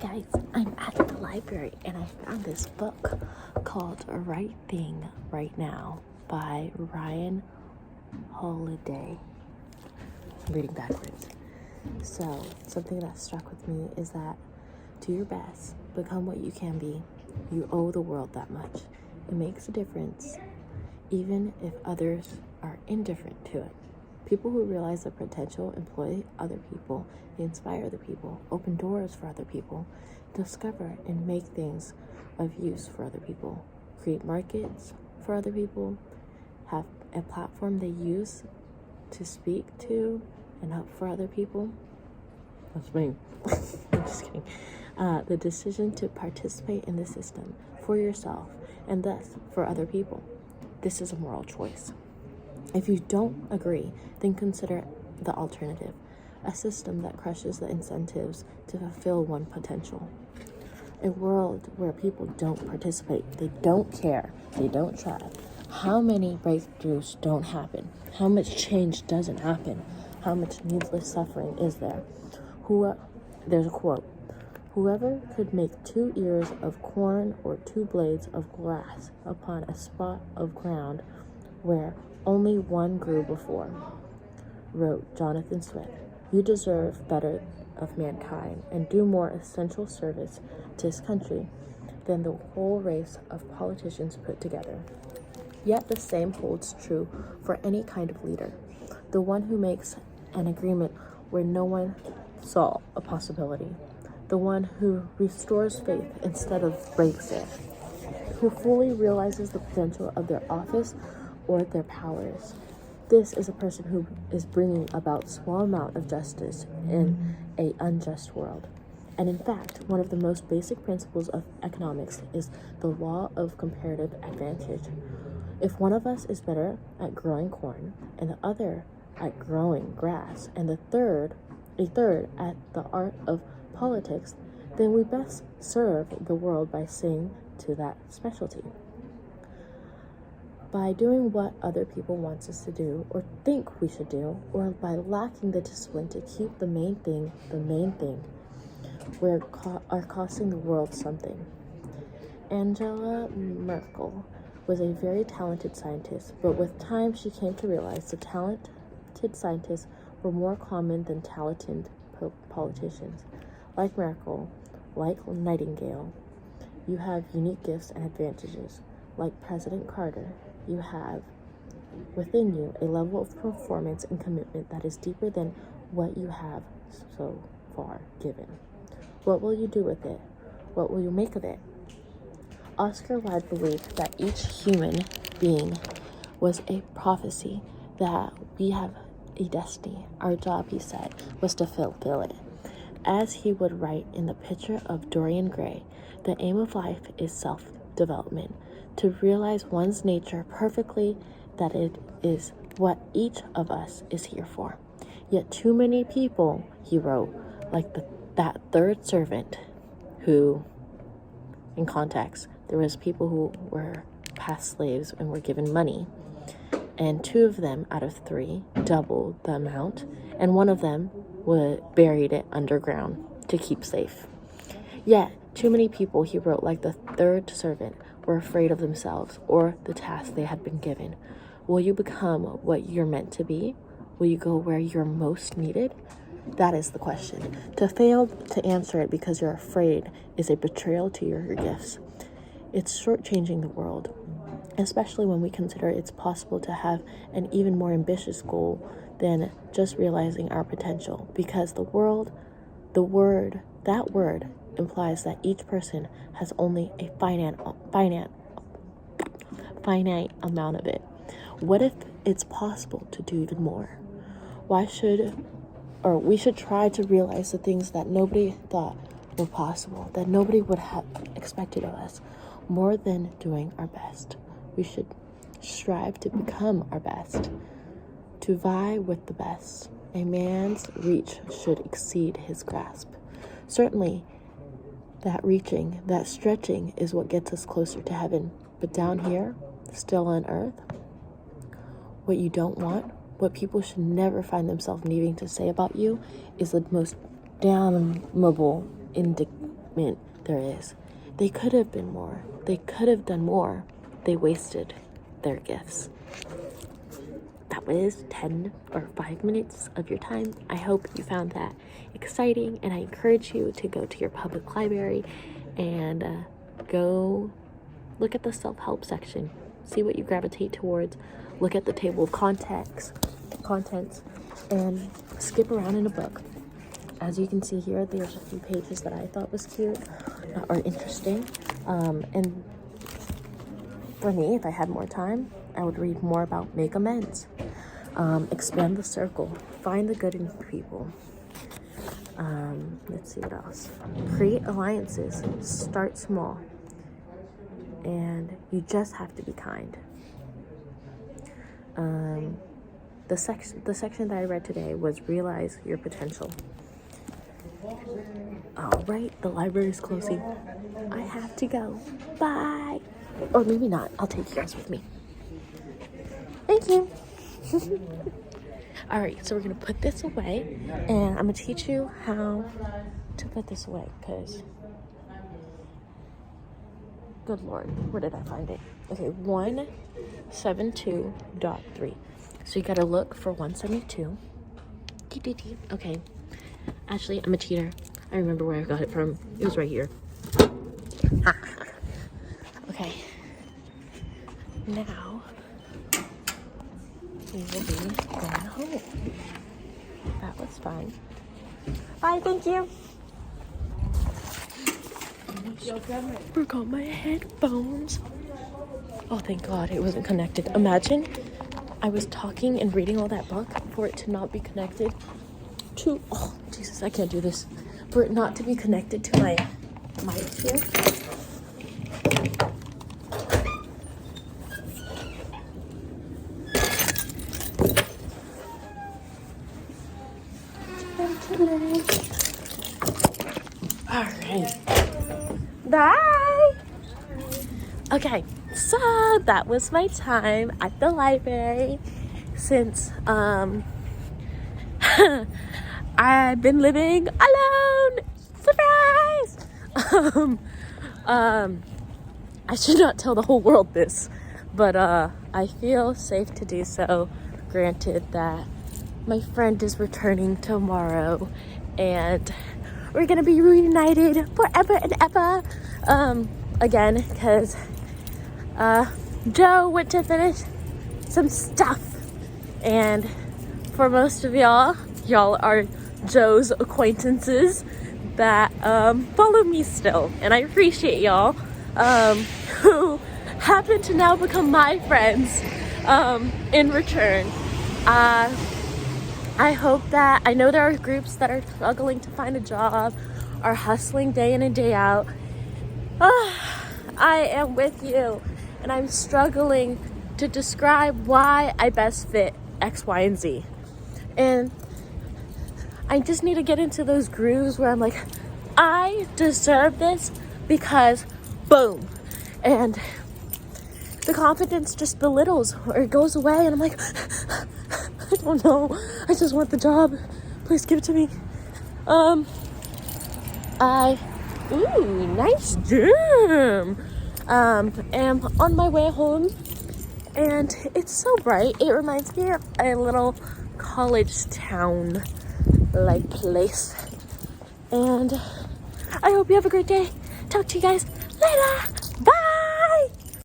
guys, I'm at the library and I found this book called Right Thing Right Now by Ryan Holiday. I'm reading backwards. So, something that struck with me is that do your best, become what you can be. You owe the world that much. It makes a difference, even if others are indifferent to it. People who realize their potential employ other people, they inspire other people, open doors for other people, discover and make things of use for other people, create markets for other people, have a platform they use to speak to and help for other people. That's me. I'm just kidding. The decision to participate in the system for yourself and thus for other people. This is a moral choice. If you don't agree, then consider the alternative, a system that crushes the incentives to fulfill one potential. A world where people don't participate, they don't care, they don't try. How many breakthroughs don't happen? How much change doesn't happen? How much needless suffering is there? There's a quote, whoever could make 2 ears of corn or 2 blades of grass upon a spot of ground where only one grew before, wrote Jonathan Swift. You deserve better of mankind and do more essential service to his country than the whole race of politicians put together. Yet the same holds true for any kind of leader, the one who makes an agreement where no one saw a possibility, the one who restores faith instead of breaks it, who fully realizes the potential of their office or their powers. This is a person who is bringing about small amount of justice in an unjust world. And in fact, one of the most basic principles of economics is the law of comparative advantage. If one of us is better at growing corn, and the other at growing grass, and a third at the art of politics, then we best serve the world by saying to that specialty. By doing what other people want us to do or think we should do, or by lacking the discipline to keep the main thing, we are costing the world something. Angela Merkel was a very talented scientist, but with time she came to realize the talented scientists were more common than talented politicians. Like Merkel, like Nightingale, you have unique gifts and advantages. Like President Carter, you have within you a level of performance and commitment that is deeper than what you have so far given. What will you do with it? What will you make of it? Oscar Wilde believed that each human being was a prophecy, that we have a destiny. Our job, he said, was to fulfill it. As he would write in The Picture of Dorian Gray, the aim of life is self-development, to realize one's nature perfectly, that it is what each of us is here for. Yet too many people, he wrote, like that third servant who, in context, there was people who were past slaves and were given money, and 2 of them out of 3 doubled the amount, and one of them buried it underground to keep safe. Yet too many people, he wrote, like the third servant, were afraid of themselves or the task they had been given. Will you become what you're meant to be? Will you go where you're most needed? That is the question. To fail to answer it because you're afraid is a betrayal to your gifts. It's shortchanging the world, especially when we consider it's possible to have an even more ambitious goal than just realizing our potential, because that word implies that each person has only a finite amount of it. What if it's possible to do even more? We should try to realize the things that nobody thought were possible, that nobody would have expected of us, more than doing our best. We should strive to become our best, to vie with the best. A man's reach should exceed his grasp. Certainly, that reaching, that stretching is what gets us closer to heaven. But down here, still on earth, what you don't want, what people should never find themselves needing to say about you, is the most damnable excitement there is. They could have been more. They could have done more. They wasted their gifts. That was 10 or 5 minutes of your time. I hope you found that exciting, and I encourage you to go to your public library and go look at the self-help section. See what you gravitate towards. Look at the table of contents, and skip around in a book. As you can see here, there's a few pages that I thought was cute or interesting. And for me, if I had more time, I would read more about make amends, expand the circle, find the good in people. Let's see what else. Create alliances, start small, and you just have to be kind. The section that I read today was realize your potential. All right, the library is closing. I have to go. Bye. Or maybe not. I'll take you guys with me. Thank you. All right, so we're gonna put this away, and I'm gonna teach you how to put this away, because good Lord, where did I find it? Okay, 172.3. So you gotta look for 172. Okay, actually, I'm a cheater. I remember where I got it from. It was right here. Okay, now we will be going home. That was fun. Bye, thank you. Forgot my headphones. Oh, thank God it wasn't connected. Imagine I was talking and reading all that book for it to not be connected to, oh, Jesus, I can't do this. For it not to be connected to my mic here. All right. Bye. Okay, so that was my time at the library since I've been living alone. Surprise! I should not tell the whole world this, but I feel safe to do so, granted that my friend is returning tomorrow and we're gonna be reunited forever and ever again, because Joe went to finish some stuff, and for most of y'all are Joe's acquaintances that follow me still, and I appreciate y'all who happen to now become my friends in return. I hope that, I know there are groups that are struggling to find a job, are hustling day in and day out. I am with you, and I'm struggling to describe why I best fit X, Y, and Z. And I just need to get into those grooves where I'm like, I deserve this because boom. And the confidence just belittles or it goes away, and I'm like, I don't know, I just want the job, please give it to me. Ooh, nice gym. Am on my way home, and it's so bright. It reminds me of a little college town like place. And I hope you have a great day. Talk to you guys later.